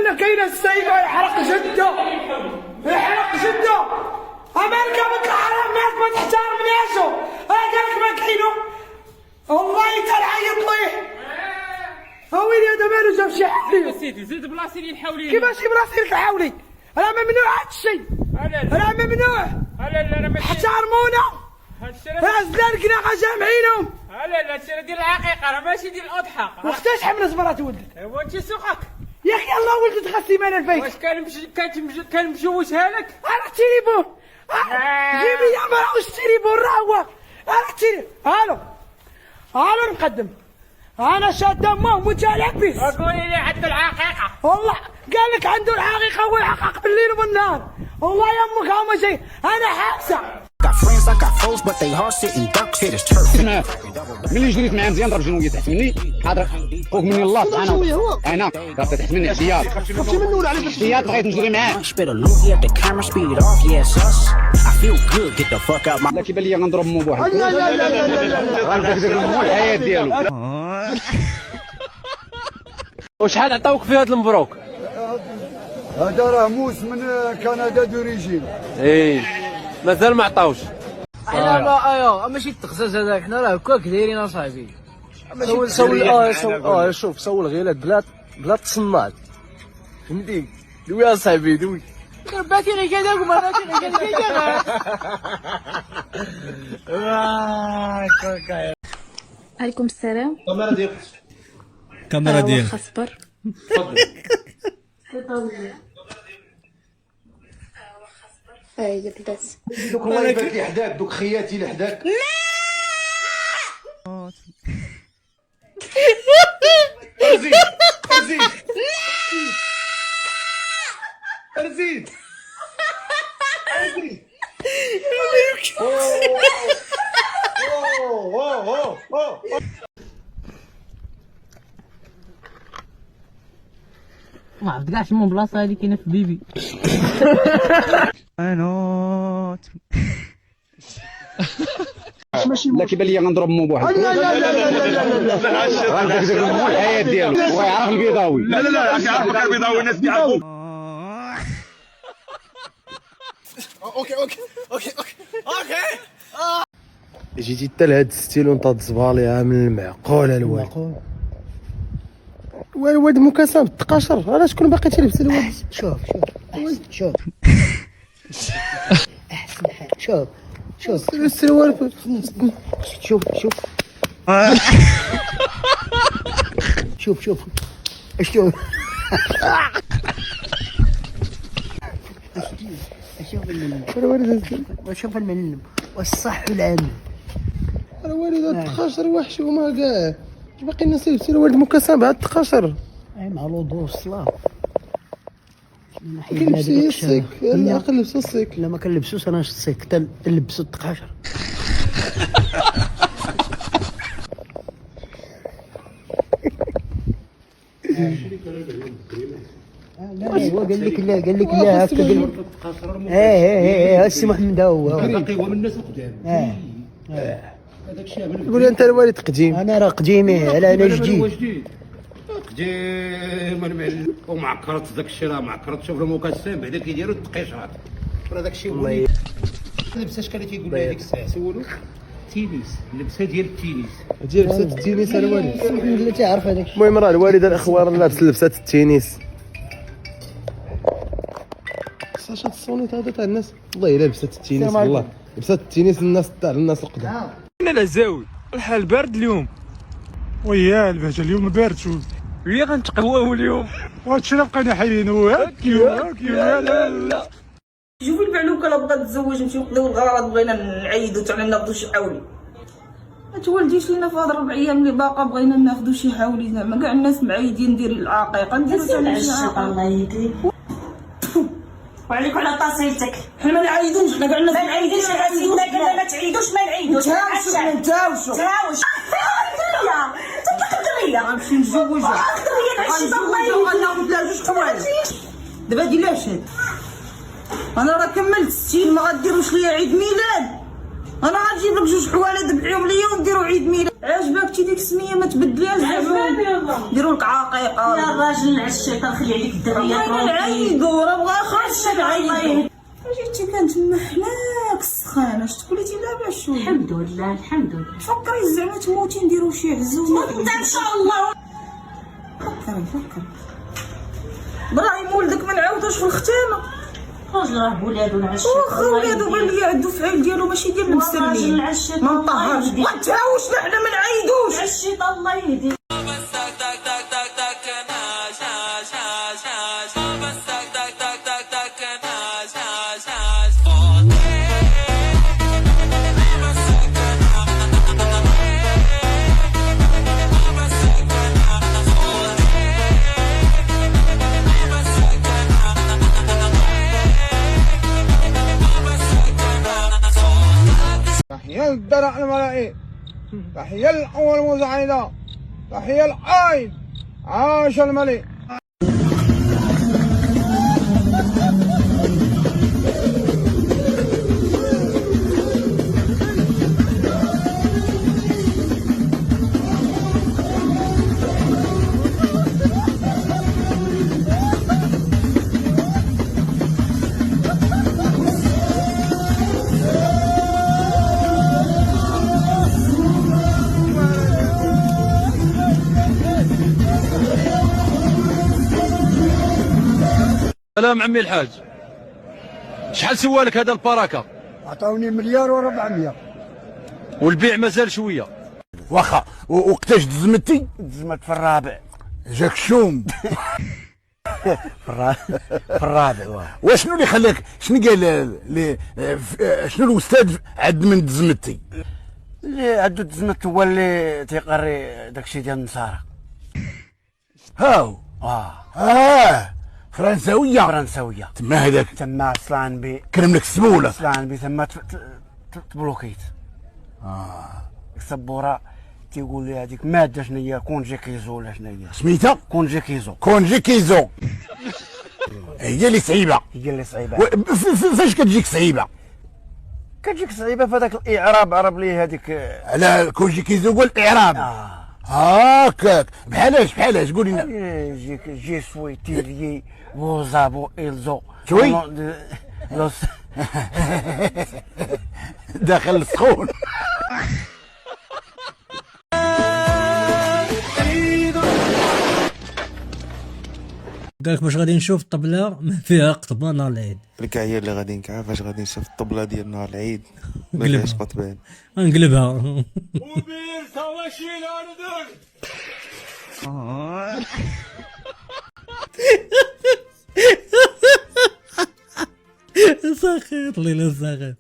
قال لك كاين السيقه يحرق جده يحرق جده. امريكا بطلع على الناس ما تحترم ناسو. قال لك ما كاينو والله تنعيط ليه. ويلي هذا مالو جاب شي حاجه. سيدي زيد بلاصتي اللي نحاولي. كيفاش بلاصتي لك حاولي؟ راه ممنوع هذا الشيء. راه ممنوع. لا ما احترمونا. راه زلالكنا جامعينهم. لا الشيء ديال العقيقه راه ماشي ديال الاضحى. وقتاش حملت مرات ولدك؟ ايوا انت سوقك يا اخي الله ولدت غا السيمانه الفايته. واش كان مجوزها لك؟ انا التليفون جيبي يا مرا واش التليفون راه هو. انا التليفون الو نقدم. انا شاد امه متلبس. قولي لي عنده العقيقه. والله قال لك عنده الحقيقه هو يحقق بالليل وبالنهار. والله يا امك هما شيء انا حاسه. Got friends, I got foes, but they hard sitting ducks, hit his turf. ملي جريت معاه مزيان ضرب جنويه تحت مني حاضر فوق مني الله سبحانه انا ضربت تحت مني احتياط احتياط بغيت نجري معاه. Spit a loogie at the camera, speed off, yes us. I feel good, get the fuck out my. لا كيبان لي غنضرب مو بواحد. لا لا لا لا لا لا الحياه ديالو. وشحال عطاوك في هذا المبروك؟ هذا راه موس من كندا دوريجين. ايه مازال ما عطاوش. حنا ما ايوا ماشي التقزاز هذاك، حنا راه هكاك دايرين اصاحبي. شوف سول غير بلا تصناد فهمتي. دوي اصاحبي دوي باتي غير كذا وما باتي غير كذا. عليكم السلام. كاميرا ديالك خصبر اي جلس. دوك الله يبارك لي حداك، دوك خياتي اللي حداك. ارزيد ما عرفت كاع شنو البلاصه هذه كاينه في بيبي. لا كيبان لي غنضرب مو بواحد. لا لا لا لا لا لا الحياه ديالو ويعرف البيضاوي. لا لا لا عارفك البيضاوي الناس بيعرفوا. اوكي جيتي حتى لهاد الستيلون تاع الزبالي من المعقول الواد. الواد مكاسب التقاشر. راه شكون باقي تلبس الواد؟ شوف احسن حاجه شوف السروال شوف شوف المنم والصح والعمل. الوالد هاد التقاشر وحش وما كاع. اش باقي الناس يلبسوا الوالد مكاسب هاد التقاشر. اي مع الوضوء والصلاه. كيلبس هي السيك. العقل لبسو السيك. لا ما كنلبسوش انا السيك تلبسوا التقاشر. هو قال لك لا هكا قال لك ايه السي محمد هو من الناس القدام. هذاك الشيء يقول انت الوالد قديم. انا راه قديمي على انا جديد قديم ومعكرت داك الشيء راه معكرت. شوف المكسم بعدا كيديروا التقيشرات راه داك الشيء ولي. لبسه شكون اللي تيقول لها ديك الساعه سولو تينيس. اللبسه ديال التينيس ديال لبسه التينيس الوالد. محمد اللي تعرف هذاك. المهم راه الوالد الاخوان لابس لبسه التينيس. ساشا الصونيت هذا تاع الناس والله الا لبسه التينيس. والله لبسه التينيس الناس تاع الناس القدام. انا العزاوي الحال بارد اليوم. ويا البهجه اليوم بارد شوف. هي غنتقهواو اليوم وهادشي اللي بقينا حايلين هو هاكيو لا. شوفي البعلوكه لا بغات تزوج نمشيو نقضيو الغرض بغينا نعيدو حتى ناخدو شي حاولي. ما تولديش لينا في هاد 4 ايام اللي باقا بغينا ناخدو شي حاولي. زعما كاع الناس معيدين ندير العقيقه نديرو حتى شي عقيقه. الله يهديك وعليك على طاسيلتك. حنا ما نعيدوش. حنا كاع الناس ما نعيدوش. ما تعيدوش ما نعيدوش. نتاوشو غنمشي نتزوجها. غناخد لها 2 حوايج. دابا هادي لاش هاد؟ انا راه كملت 60 ما غديروش ليا عيد ميلاد. انا غنجيب لك 2 حوايج تبيعيهم ليا ونديرو عيد ميلاد. عجبك ديك السميه ما تبدليهاش زعما ديروا لك عقيقه يا راجل العشيطه خلي عليك الدريه بغينا نعيدو راه بغا خاصك نعيدو جيتي كنتما حناك السخانه شتي كليتي لاباس شويه الحمد لله الحمد لله فكري زعما تموتي نديرو شي عزومه ان شاء الله فكري براهيم ولدك ما نعاودوش في الختامه راجل راه ولادو العشيطه واخا ولادو بان ليا عندو فعل ديالو ماشي ديال المسلمين ما نطهرش ما نتهاوشنا حنا ما نعيدوش العشيطه الله يهديك. تحية للدرع الملائي، تحية الأول المزعيدة، تحية العايد، عاش الملك. سلام عمي الحاج، شحال سوالك هذا البركه؟ عطاوني 1,400,000 والبيع مازال شويه. واخا وقتاش تزمتي؟ تزمت في الرابع. جاك الشوم. في الرابع. وشنو اللي خلاك شنو قال شنو الاستاذ عد من تزمتي؟ اللي عندو تزمت هو اللي تيقري داكشي ديال النصارى. هاو فرنساويه تما هذاك تما صلان بي كرم لك السبوله صلان بي تما تبلوكيت. السبوره تيقول لي هذيك ماده شنو هي كونجي كيزو ولا شنو هي سميتها؟ كونجي كيزو. هي اللي صعيبه. فاش كتجيك صعيبه؟ كتجيك صعيبه في هذاك الاعراب عرب لي هذيك على كونجي كيزو قول الاعراب. هاكاك بحالاش قول لنا. يجيك جي سوي تيريي وزابو إلزو شوي داخل السخون. قالك باش غادي نشوف الطبلة ما فيها قطبة نهار العيد. الكعية اللي غادي نكعها فاش غادي نشوف الطبلة ديال نهار العيد ما فيهاش قطبان. نقلبها. وبير تواشيل ساخر ليلة ساخر.